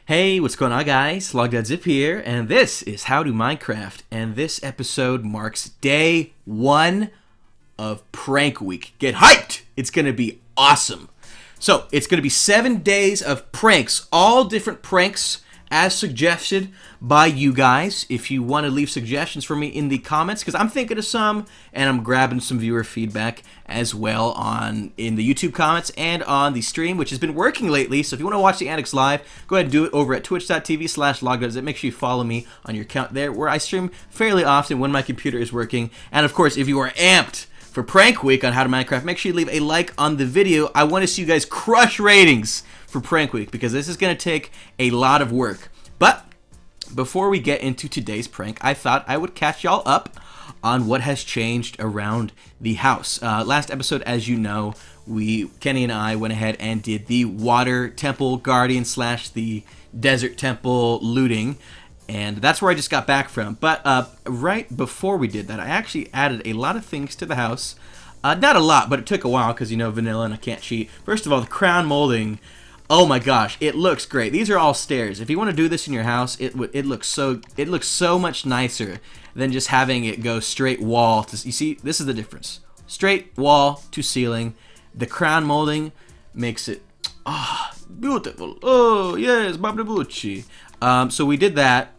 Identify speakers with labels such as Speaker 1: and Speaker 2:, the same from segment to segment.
Speaker 1: Hey, what's going on, guys? Logdotzip here, and this is How to Minecraft, and this episode marks day 1 of Prank Week. Get hyped! It's gonna be awesome. So, it's gonna be 7 days of pranks, all different pranks as suggested by you guys. If you want to leave suggestions for me in the comments, because I'm thinking of some, and I'm grabbing some viewer feedback as well in the YouTube comments and on the stream, which has been working lately. So if you want to watch the antics live, go ahead and do it over at twitch.tv/logdotzip. Make sure you follow me on your account there, where I stream fairly often when my computer is working. And of course, if you are amped for Prank Week on How to Minecraft, make sure you leave a like on the video. I want to see you guys crush ratings for Prank Week, because this is going to take a lot of work. But before we get into today's prank, I thought I would catch y'all up on what has changed around the house. Last episode, as you know, Kenny and I went ahead and did the water temple guardian / the desert temple looting, and that's where I just got back from. But right before we did that, I actually added a lot of things to the house. Not a lot, but it took a while because, you know, vanilla and I can't cheat. First of all, the crown molding. Oh my gosh, it looks great. These are all stairs. If you want to do this in your house, it looks so much nicer than just having it go straight wall to. You see, this is the difference. Straight wall to ceiling. The crown molding makes it beautiful. Oh yes, Babdabucci. So we did that.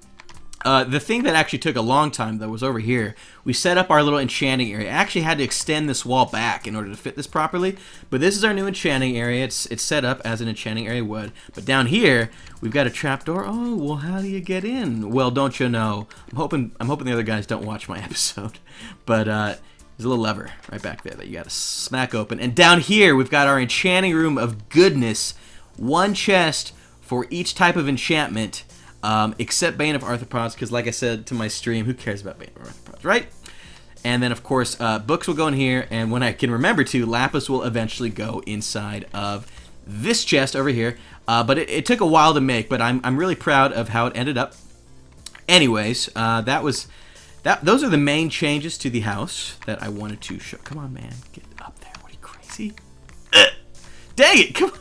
Speaker 1: The thing that actually took a long time, though, was over here. We set up our little enchanting area. I actually had to extend this wall back in order to fit this properly, but this is our new enchanting area. It's set up as an enchanting area would. But down here, we've got a trapdoor. Oh, well, how do you get in? Well, don't you know? I'm hoping the other guys don't watch my episode. But there's a little lever right back there that you got to smack open. And down here, we've got our enchanting room of goodness. One chest for each type of enchantment. Except Bane of Arthropods, because like I said to my stream, who cares about Bane of Arthropods, right? And then, of course, books will go in here, and when I can remember to, lapis will eventually go inside of this chest over here. But it took a while to make, but I'm really proud of how it ended up. Anyways, those are the main changes to the house that I wanted to show. Come on, man, get up there. What are you, crazy? Dang it! Come on.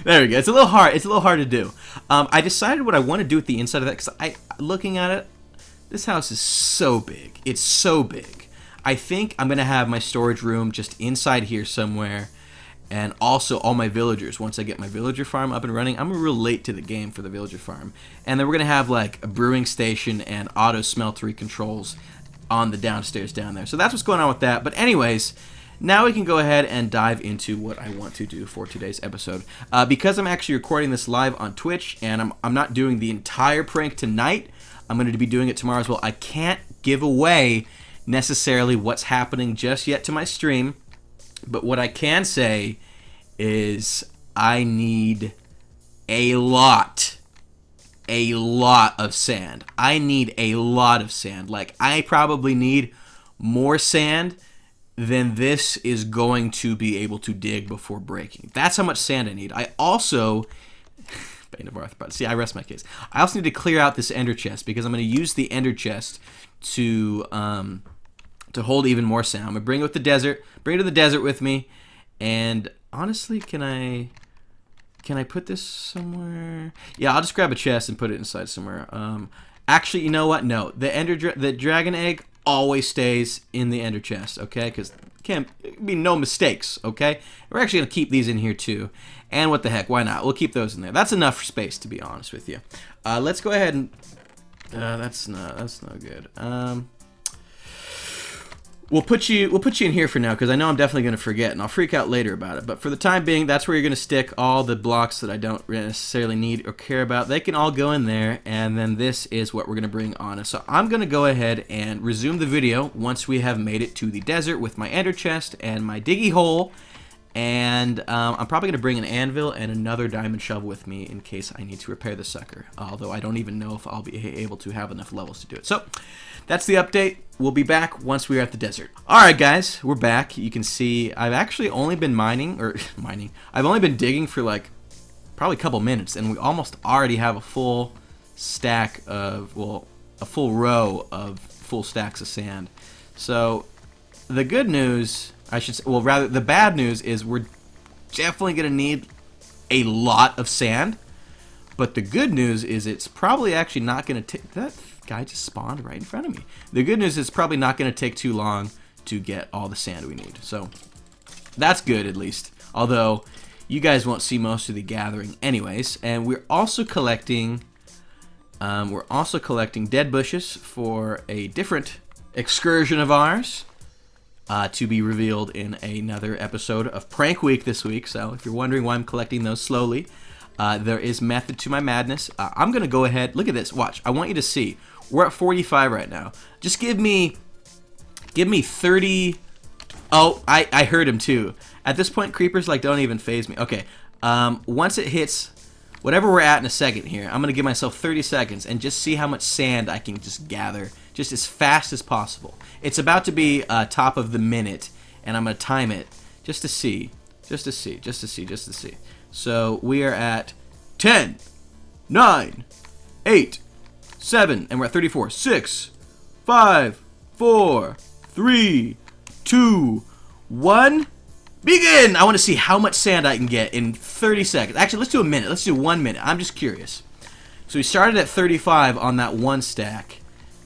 Speaker 1: There we go. It's a little hard. It's a little hard to do. I decided what I want to do with the inside of that, because looking at it, this house is so big. It's so big. I think I'm gonna have my storage room just inside here somewhere, and also all my villagers. Once I get my villager farm up and running, I'm real late to the game for the villager farm, and then we're gonna have like a brewing station and auto smeltery controls on the downstairs down there. So that's what's going on with that. But anyways. Now we can go ahead and dive into what I want to do for today's episode. Because I'm actually recording this live on Twitch, and I'm not doing the entire prank tonight, I'm going to be doing it tomorrow as well. I can't give away necessarily what's happening just yet to my stream, but what I can say is I need a lot of sand. I need a lot of sand. Like, I probably need more sand then this is going to be able to dig before breaking. That's how much sand I need. I also, Bane of Arthropods. See, I rest my case. I also need to clear out this ender chest, because I'm going to use the ender chest to hold even more sand. I'm going to bring it with the desert. Bring it to the desert with me. And honestly, can I put this somewhere? Yeah, I'll just grab a chest and put it inside somewhere. Actually, you know what? No, the dragon egg always stays in the ender chest, okay? Because can't be no mistakes, okay? We're actually gonna keep these in here too. And what the heck? Why not? We'll keep those in there. That's enough for space, to be honest with you. Let's go ahead and that's no good. We'll put you in here for now, because I know I'm definitely going to forget, and I'll freak out later about it. But for the time being, that's where you're going to stick all the blocks that I don't necessarily need or care about. They can all go in there, and then this is what we're going to bring on. So I'm going to go ahead and resume the video once we have made it to the desert with my ender chest and my diggy hole. And I'm probably going to bring an anvil and another diamond shovel with me in case I need to repair the sucker. Although I don't even know if I'll be able to have enough levels to do it. So that's the update. We'll be back once we're at the desert. Alright guys, we're back. You can see I've actually only been I've only been digging for like probably a couple minutes, and we almost already have a full stack of, well, a full row of full stacks of sand. So the good news, I should say, well, rather the bad news is we're definitely going to need a lot of sand, But the good news is it's probably actually not going to take... That guy just spawned right in front of me. The good news is it's probably not going to take too long to get all the sand we need. So that's good, at least. Although you guys won't see most of the gathering anyways. And we're also collecting... dead bushes for a different excursion of ours. To be revealed in another episode of Prank Week this week. So if you're wondering why I'm collecting those slowly... there is method to my madness. I'm going to go ahead. Look at this. Watch. I want you to see. We're at 45 right now. Just give me 30. Oh, I heard him too. At this point, creepers like don't even phase me. Okay. Once it hits whatever we're at in a second here, I'm going to give myself 30 seconds and just see how much sand I can just gather just as fast as possible. It's about to be top of the minute, and I'm going to time it just to see. Just to see. So we are at 10, 9, 8, 7, and we're at 34. 6, 5, 4, 3, 2, 1. Begin! I want to see how much sand I can get in 30 seconds. Actually, let's do a minute. Let's do 1 minute. I'm just curious. So we started at 35 on that one stack.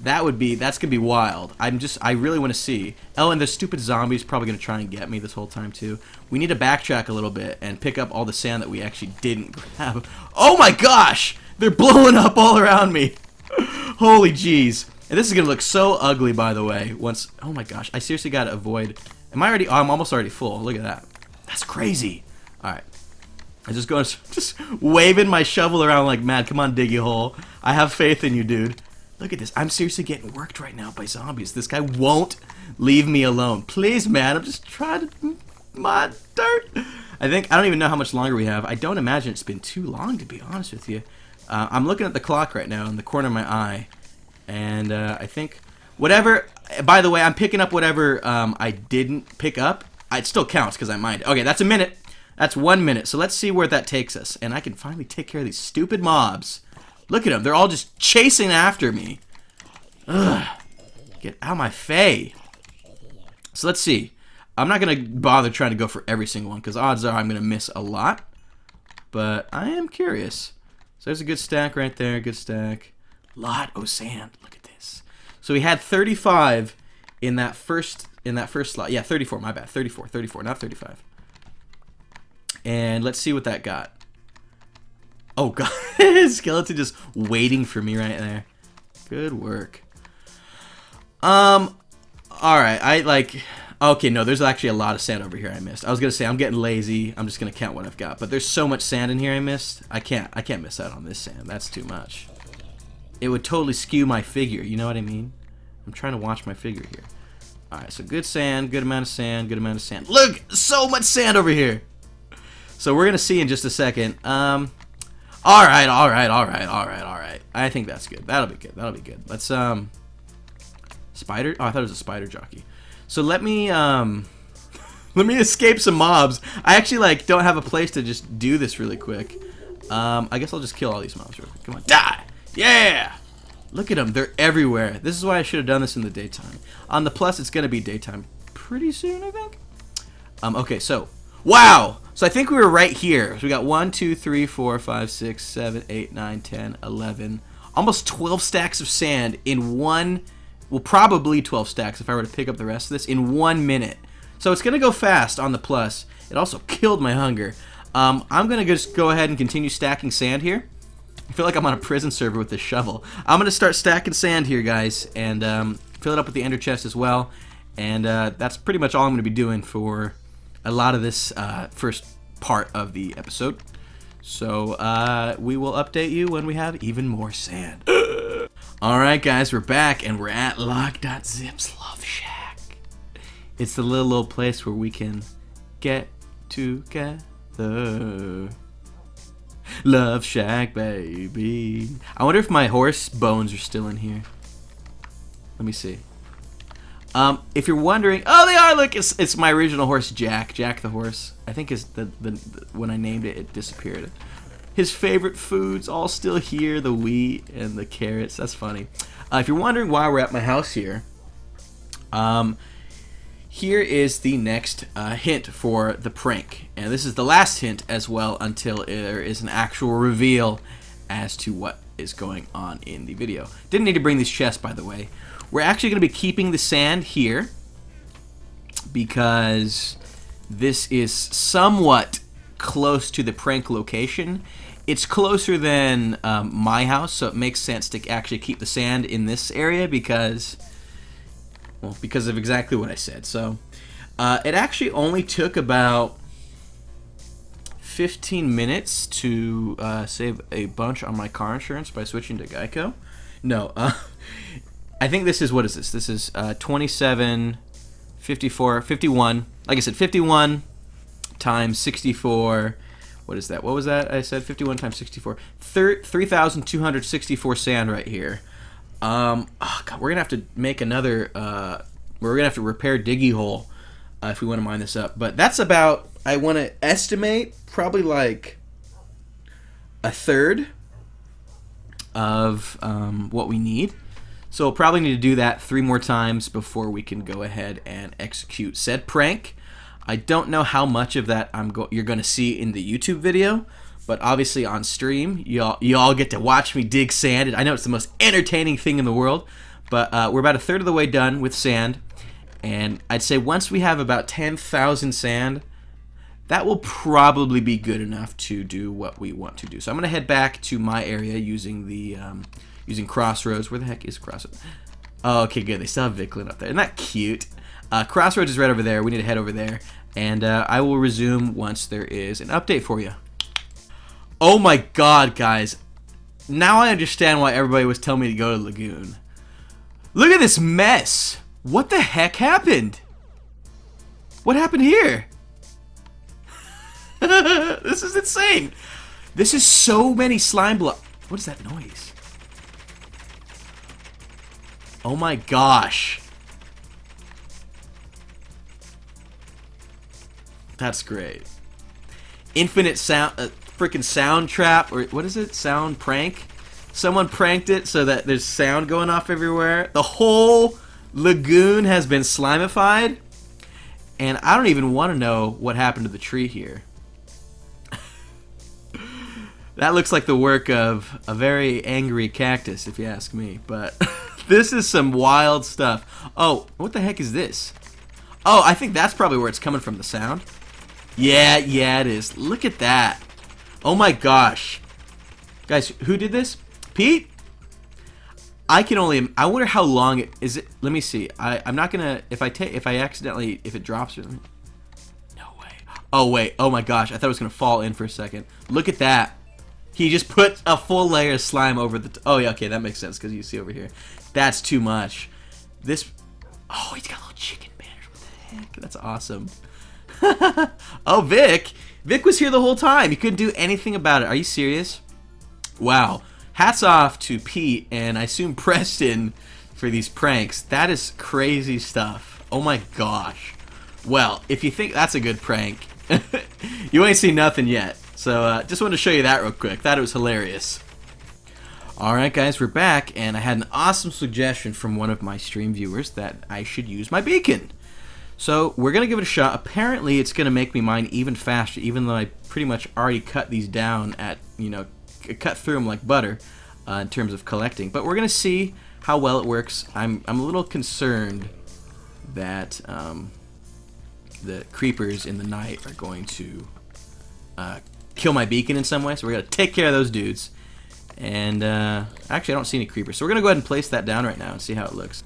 Speaker 1: That's gonna be wild. I really want to see. Oh, and the stupid zombie's probably gonna try and get me this whole time too. We need to backtrack a little bit and pick up all the sand that we actually didn't grab. Oh my gosh! They're blowing up all around me. Holy jeez. And this is gonna look so ugly, by the way. Oh my gosh, I seriously gotta avoid. Am I already? Oh, I'm almost already full. Look at that. That's crazy. All right. I just waving my shovel around like mad. Come on, diggy hole. I have faith in you, dude. Look at this. I'm seriously getting worked right now by zombies. This guy won't leave me alone. Please, man. I'm just trying to mod dirt. I don't even know how much longer we have. I don't imagine it's been too long, to be honest with you. I'm looking at the clock right now in the corner of my eye. And I think whatever... By the way, I'm picking up whatever I didn't pick up. It still counts because I mined it. Okay, that's a minute. That's 1 minute. So let's see where that takes us. And I can finally take care of these stupid mobs. Look at them. They're all just chasing after me. Ugh. Get out of my face. So let's see. I'm not going to bother trying to go for every single one because odds are I'm going to miss a lot. But I am curious. So there's a good stack right there. Good stack. Lot of sand. Look at this. So we had 35 in that first slot. Yeah, 34. My bad. 34, not 35. And let's see what that got. Oh god, skeleton just waiting for me right there. Good work. All right. Okay, no, there's actually a lot of sand over here I missed. I was gonna say I'm getting lazy. I'm just gonna count what I've got. But there's so much sand in here I missed. I can't miss out on this sand. That's too much. It would totally skew my figure. You know what I mean? I'm trying to watch my figure here. All right, so good sand, good amount of sand, good amount of sand. Look, so much sand over here. So we're gonna see in just a second. All right. I think that's good. That'll be good. Let's spider. Oh, I thought it was a spider jockey. So let me escape some mobs. I actually don't have a place to just do this really quick. I guess I'll just kill all these mobs real quick. Come on, die! Yeah! Look at them. They're everywhere. This is why I should have done this in the daytime. On the plus, it's gonna be daytime pretty soon, I think. Okay, so wow. So I think we were right here. So we got 1, 2, 3, 4, 5, 6, 7, 8, 9, 10, 11, almost 12 stacks of sand in one. Well, probably 12 stacks if I were to pick up the rest of this in 1 minute. So it's gonna go fast on the plus. It also killed my hunger. I'm gonna just go ahead and continue stacking sand here. I feel like I'm on a prison server with this shovel. I'm gonna start stacking sand here, guys, and fill it up with the ender chest as well. And that's pretty much all I'm gonna be doing for a lot of this first part of the episode. So we will update you when we have even more sand. Alright guys, we're back and we're at Logdotzip's Love Shack. It's the little old place where we can get together. Love Shack, baby. I wonder if my horse bones are still in here. Let me see. If you're wondering, oh, they are. Look, it's my original horse, Jack the horse. I think is the when I named it, it disappeared. His favorite foods all still here, the wheat and the carrots. That's funny. If you're wondering why we're at my house here, here is the next hint for the prank, and this is the last hint as well until there is an actual reveal. as to what is going on in the video. Didn't need to bring these chests, by the way. We're actually going to be keeping the sand here because this is somewhat close to the prank location. It's closer than my house, so it makes sense to actually keep the sand in this area because of exactly what I said. So it actually only took about 15 minutes to save a bunch on my car insurance by switching to Geico. No, I think this is, what is this? This is 27, 54, 51. Like I said, 51 times 64. What is that? What was that? I said 51 times 64. 3,264 sand right here. Oh God, we're gonna have to make another. We're gonna have to repair Diggy Hole if we want to mine this up. But that's about. I want to estimate probably like a third of what we need. So we'll probably need to do that 3 more times before we can go ahead and execute said prank. I don't know how much of that you're going to see in the YouTube video, but obviously on stream, y'all get to watch me dig sand. I know it's the most entertaining thing in the world, but we're about a third of the way done with sand, and I'd say once we have about 10,000 sand, that will probably be good enough to do what we want to do. So I'm going to head back to my area using the using Crossroads. Where the heck is Crossroads? Oh, okay, good. They still have Vicklin up there. Isn't that cute? Crossroads is right over there. We need to head over there. And I will resume once there is an update for you. Oh my God, guys. Now I understand why everybody was telling me to go to Lagoon. Look at this mess. What the heck happened? What happened here? This is insane. This is so many slime blocks. What is that noise? Oh my gosh. That's great. Infinite sound, freaking sound trap, or what is it? Sound prank? Someone pranked it so that there's sound going off everywhere. The whole lagoon has been slimified. And I don't even want to know what happened to the tree here. That looks like the work of a very angry cactus, if you ask me. But this is some wild stuff. Oh, what the heck is this? Oh, I think that's probably where it's coming from, the sound. Yeah, it is. Look at that. Oh my gosh. Guys, who did this? Pete? I wonder how long it is. It. Let me see. I'm not gonna. If it drops. No way. Oh wait. Oh my gosh. I thought it was gonna fall in for a second. Look at that. He just put a full layer of slime over the. Oh yeah. Okay, that makes sense because you see over here. That's too much. This. Oh, he's got a little chicken banners. What the heck? That's awesome. Oh, Vic. Vic was here the whole time. He couldn't do anything about it. Are you serious? Wow. Hats off to Pete and I assume Preston for these pranks. That is crazy stuff. Oh my gosh. Well, if you think that's a good prank, you ain't seen nothing yet. So just wanted to show you that real quick. Thought it was hilarious. Alright guys, we're back and I had an awesome suggestion from one of my stream viewers that I should use my beacon. So we're going to give it a shot. Apparently it's going to make me mine even faster, even though I pretty much already cut these down at, cut through them like butter in terms of collecting. But we're going to see how well it works. I'm a little concerned that the creepers in the night are going to kill my beacon in some way. So we're going to take care of those dudes. And actually I don't see any creepers. So we're going to go ahead and place that down right now and see how it looks.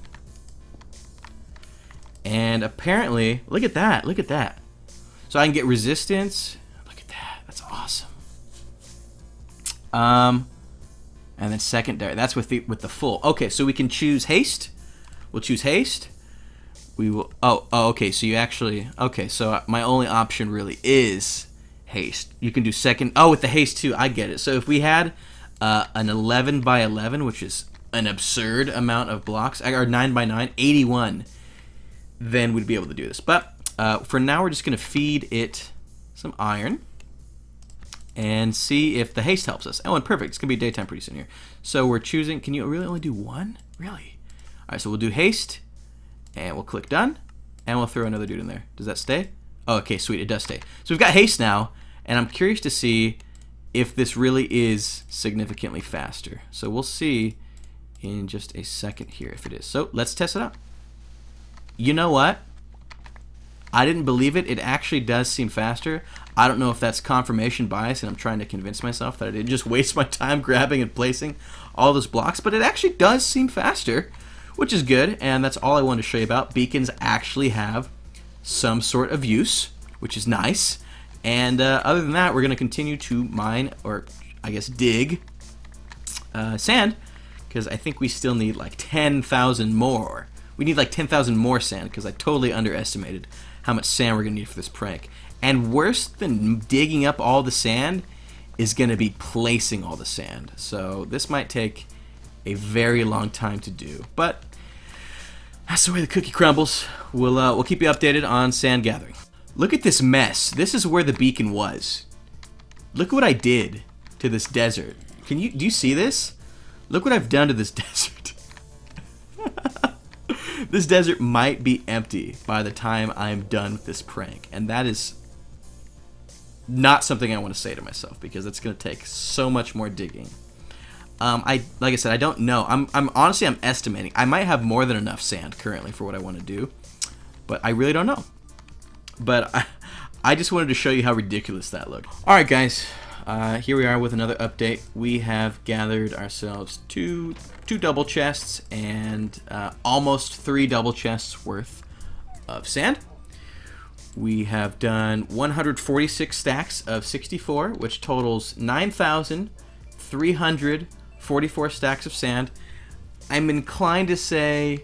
Speaker 1: And apparently, look at that. Look at that. So I can get resistance. Look at that. That's awesome. And then secondary. That's with the full. Okay, so we can choose haste. We'll choose haste. We will. Oh, okay. So you actually. Okay, so my only option really is haste. You can do second. Oh, with the haste too. I get it. So if we had an 11 by 11, which is an absurd amount of blocks, or 9 by 9, 81. Then we'd be able to do this. But for now, we're just going to feed it some iron and see if the haste helps us. Oh, and perfect. It's going to be daytime pretty soon here. So we're choosing. Can you really only do one? Really? All right, so we'll do haste, and we'll click done, and we'll throw another dude in there. Does that stay? Oh, okay, sweet. It does stay. So we've got haste now, and I'm curious to see if this really is significantly faster. So we'll see in just a second here if it is. So let's test it out. You know what? I didn't believe it. It actually does seem faster. I don't know if that's confirmation bias and I'm trying to convince myself that I didn't just waste my time grabbing and placing all those blocks, but it actually does seem faster, which is good, and that's all I wanted to show you about. Beacons actually have some sort of use, which is nice. And other than that, we're going to continue to mine, or I guess dig, sand, because I think we still need like 10,000 more. We need like 10,000 more sand, because I totally underestimated how much sand we're going to need for this prank. And worse than digging up all the sand is going to be placing all the sand. So this might take a very long time to do. But that's the way the cookie crumbles. We'll keep you updated on sand gathering. Look at this mess. This is where the beacon was. Look what I did to this desert. Do you see this? Look what I've done to this desert. This desert might be empty by the time I'm done with this prank, and that is not something I want to say to myself because it's going to take so much more digging. Like I said, I don't know. I'm honestly estimating. I might have more than enough sand currently for what I want to do, but I really don't know. But I just wanted to show you how ridiculous that looked. All right, guys. Here we are with another update. We have gathered ourselves two double chests and almost 3 double chests worth of sand. We have done 146 stacks of 64, which totals 9,344 stacks of sand. I'm inclined to say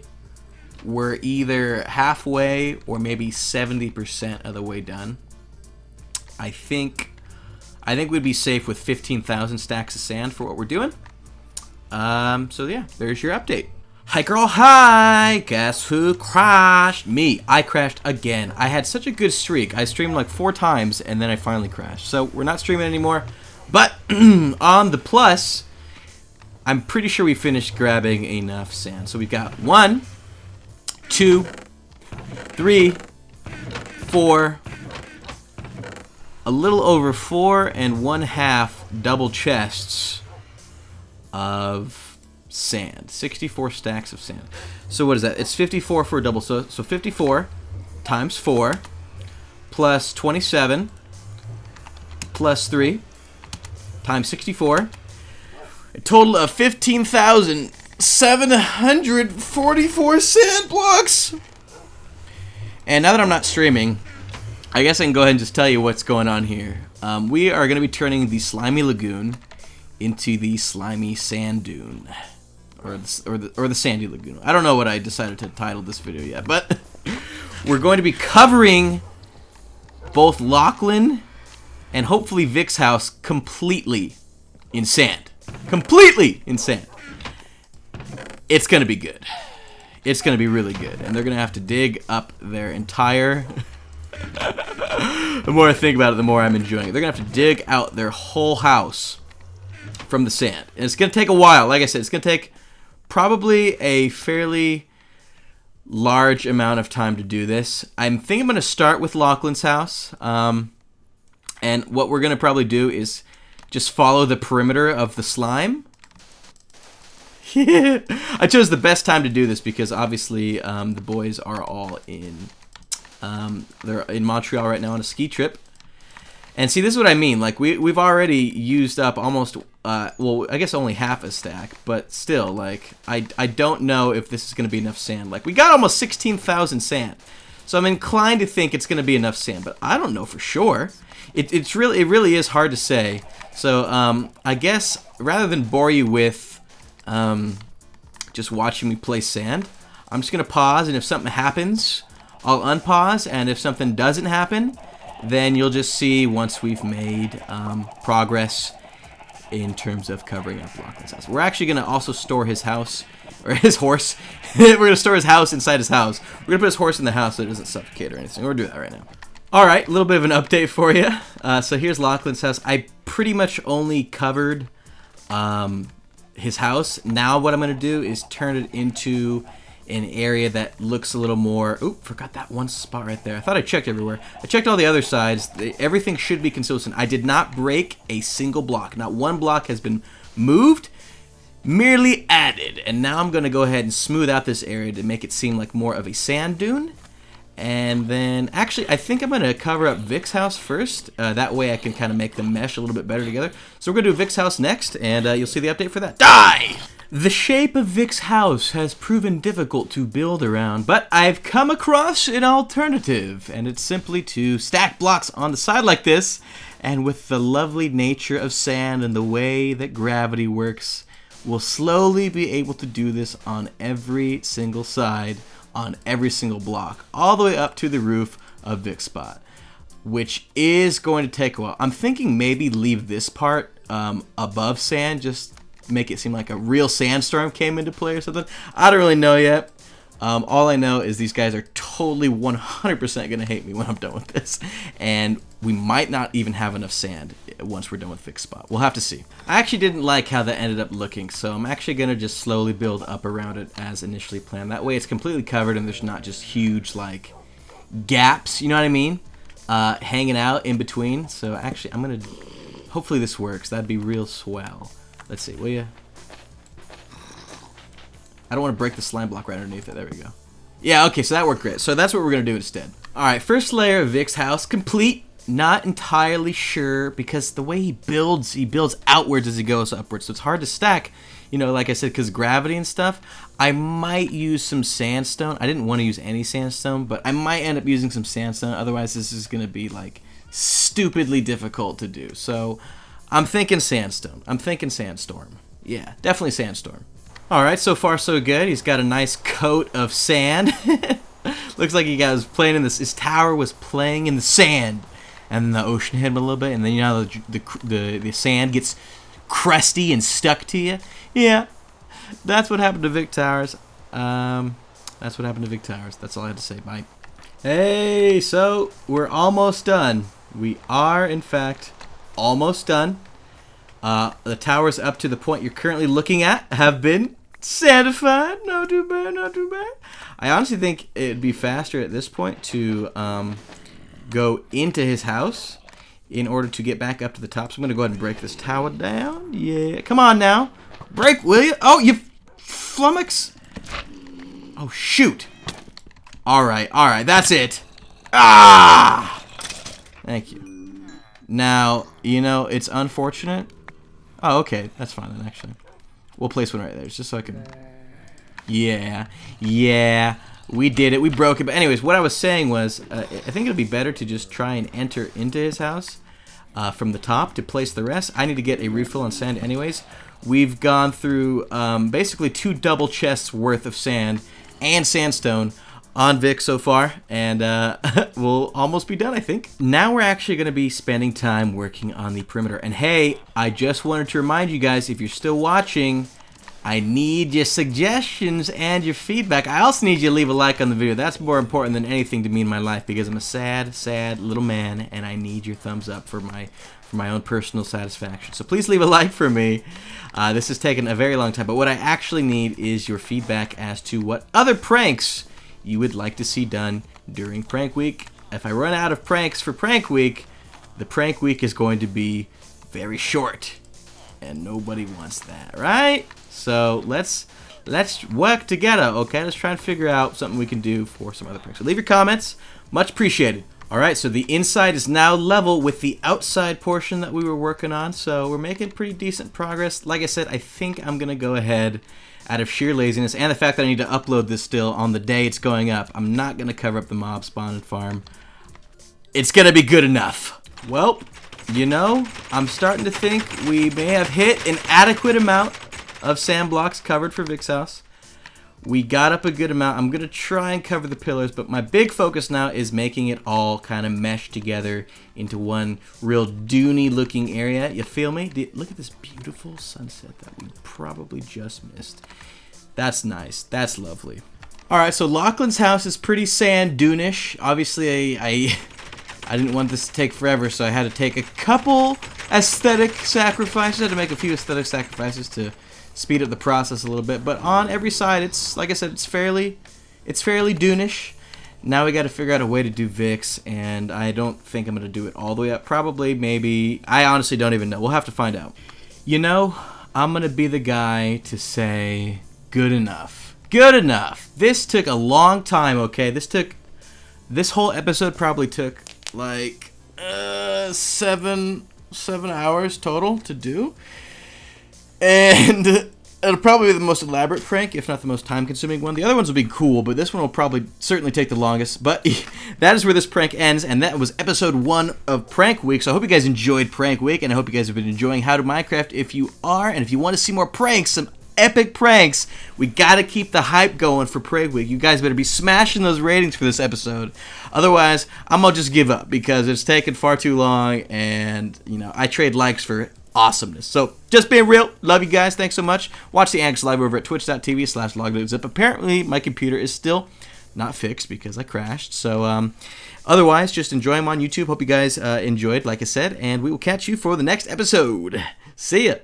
Speaker 1: we're either halfway or maybe 70% of the way done. I think we'd be safe with 15,000 stacks of sand for what we're doing. So yeah, there's your update. Hi girl, hi! Guess who crashed? Me. I crashed again. I had such a good streak. I streamed like 4 times and then I finally crashed. So we're not streaming anymore. But on the plus, I'm pretty sure we finished grabbing enough sand. So we've got 1, 2, 3, 4, a little over 4 1/2 double chests of sand. 64 stacks of sand. So what is that? It's 54 for a double. So 54 times 4 plus 27 plus 3 times 64. A total of 15,744 sand blocks. And now that I'm not streaming, I guess I can go ahead and just tell you what's going on here. We are going to be turning the slimy lagoon into the slimy sand dune, or the sandy lagoon. I don't know what I decided to title this video yet, but we're going to be covering both Lachlan and hopefully Vic's house completely in sand. Completely in sand. It's going to be good. It's going to be really good, and they're going to have to dig up their entire... The more I think about it, the more I'm enjoying it. They're going to have to dig out their whole house from the sand. And it's going to take a while. Like I said, it's going to take probably a fairly large amount of time to do this. I'm thinking I'm going to start with Lachlan's house. And what we're going to probably do is just follow the perimeter of the slime. I chose the best time to do this because obviously the boys are all in... they're in Montreal right now on a ski trip. And see, this is what I mean. Like, we've already used up almost, well, I guess only half a stack. But still, like, I don't know if this is going to be enough sand. Like, we got almost 16,000 sand. So I'm inclined to think it's going to be enough sand. But I don't know for sure. It really is hard to say. So I guess rather than bore you with just watching me play sand, I'm just going to pause. And if something happens... I'll unpause, and if something doesn't happen, then you'll just see once we've made progress in terms of covering up Lachlan's house. We're actually going to also store his house, or his horse. We're going to store his house inside his house. We're going to put his horse in the house so it doesn't suffocate or anything. We're doing that right now. All right, a little bit of an update for you. So here's Lachlan's house. I pretty much only covered his house. Now what I'm going to do is turn it into an area that looks a little more... Oop, forgot that one spot right there. I thought I checked everywhere. I checked all the other sides. Everything should be consistent. I did not break a single block. Not one block has been moved, merely added. And now I'm going to go ahead and smooth out this area to make it seem like more of a sand dune. And then, actually, I think I'm going to cover up Vic's house first. That way I can kind of make them mesh a little bit better together. So we're going to do Vic's house next, and you'll see the update for that. Die! The shape of Vic's house has proven difficult to build around, but I've come across an alternative, and it's simply to stack blocks on the side like this, and with the lovely nature of sand and the way that gravity works, we'll slowly be able to do this on every single side, on every single block, all the way up to the roof of Vic's spot, which is going to take a while. I'm thinking maybe leave this part above sand, just make it seem like a real sandstorm came into play or something. I don't really know yet. All I know is these guys are totally 100% going to hate me when I'm done with this. And we might not even have enough sand once we're done with Vic's spot. We'll have to see. I actually didn't like how that ended up looking, so I'm actually going to just slowly build up around it as initially planned. That way it's completely covered and there's not just huge, like, gaps, you know what I mean? Hanging out in between. So actually, I'm going to... Hopefully this works. That'd be real swell. Let's see, will you? I don't want to break the slime block right underneath it. There we go. Yeah, okay, so that worked great. So that's what we're going to do instead. Alright, first layer of Vic's house complete. Not entirely sure because the way he builds outwards as he goes upwards. So it's hard to stack, you know, like I said, because gravity and stuff. I might use some sandstone. I didn't want to use any sandstone, but I might end up using some sandstone. Otherwise, this is going to be, like, stupidly difficult to do. So I'm thinking sandstone. I'm thinking sandstorm. Yeah, definitely sandstorm. Alright, so far so good. He's got a nice coat of sand. Looks like he was playing in this. His tower was playing in the sand. And then the ocean hit him a little bit. And then, you know, the sand gets crusty and stuck to you. Yeah, that's what happened to Vic Towers. That's what happened to Vic Towers. That's all I had to say. Bye. Hey, so we're almost done. We are, in fact, almost done. The towers up to the point you're currently looking at have been sandified. Not too bad, not too bad. I honestly think it'd be faster at this point to go into his house in order to get back up to the top. So I'm going to go ahead and break this tower down. Yeah, come on now. Break, will you? Oh, you flummox. Oh, shoot. All right, that's it. Ah! Thank you. Now, you know, it's unfortunate. Oh, okay, that's fine then, actually. We'll place one right there, just so I can... Yeah, we did it, we broke it. But anyways, what I was saying was, I think it would be better to just try and enter into his house from the top to place the rest. I need to get a refill on sand anyways. We've gone through basically 2 double chests worth of sand and sandstone on Vic so far, and we'll almost be done, I think. Now we're actually going to be spending time working on the perimeter. And hey, I just wanted to remind you guys, if you're still watching, I need your suggestions and your feedback. I also need you to leave a like on the video. That's more important than anything to me in my life, because I'm a sad, sad little man, and I need your thumbs up for my own personal satisfaction. So please leave a like for me. This has taken a very long time, but what I actually need is your feedback as to what other pranks you would like to see done during prank week. If I run out of pranks for prank week, the prank week is going to be very short, and nobody wants that, right? So let's work together, okay? Let's try and figure out something we can do for some other pranks. So leave your comments, much appreciated. All right, so the inside is now level with the outside portion that we were working on, so we're making pretty decent progress. Like I said, I think I'm gonna go ahead, out of sheer laziness and the fact that I need to upload this still on the day it's going up, I'm not going to cover up the mob spawn and farm. It's going to be good enough. Well, you know, I'm starting to think we may have hit an adequate amount of sand blocks covered for Vic's house. We got up a good amount. I'm going to try and cover the pillars, but my big focus now is making it all kind of mesh together into one real duney looking area. You feel me? Look at this beautiful sunset that we probably just missed. That's nice. That's lovely. Alright, so Lachlan's house is pretty sand dune-ish. Obviously, I didn't want this to take forever, so I had to take a couple aesthetic sacrifices. I had to make a few aesthetic sacrifices to speed up the process a little bit. But on every side, it's like I said, it's fairly Dune-ish. Now we got to figure out a way to do Vix, and I don't think I'm going to do it all the way up. Probably, maybe. I honestly don't even know. We'll have to find out. You know, I'm going to be the guy to say good enough. Good enough. This took a long time, okay? This whole episode probably took like 7 hours total to do. And it'll probably be the most elaborate prank, if not the most time-consuming one. The other ones will be cool, but this one will probably certainly take the longest. But that is where this prank ends, and that was episode 1 of Prank Week. So I hope you guys enjoyed Prank Week, and I hope you guys have been enjoying How to Minecraft. If you are, and if you want to see more pranks, some epic pranks, we gotta keep the hype going for Prank Week. You guys better be smashing those ratings for this episode. Otherwise, I'm gonna just give up because it's taken far too long, and you know I trade likes for awesomeness. So just being real. Love you guys. Thanks so much. Watch the Anchors live over at twitch.tv/Logdotzip. Apparently, my computer is still not fixed because I crashed. So otherwise, just enjoy them on YouTube. Hope you guys enjoyed, like I said, and we will catch you for the next episode. See ya.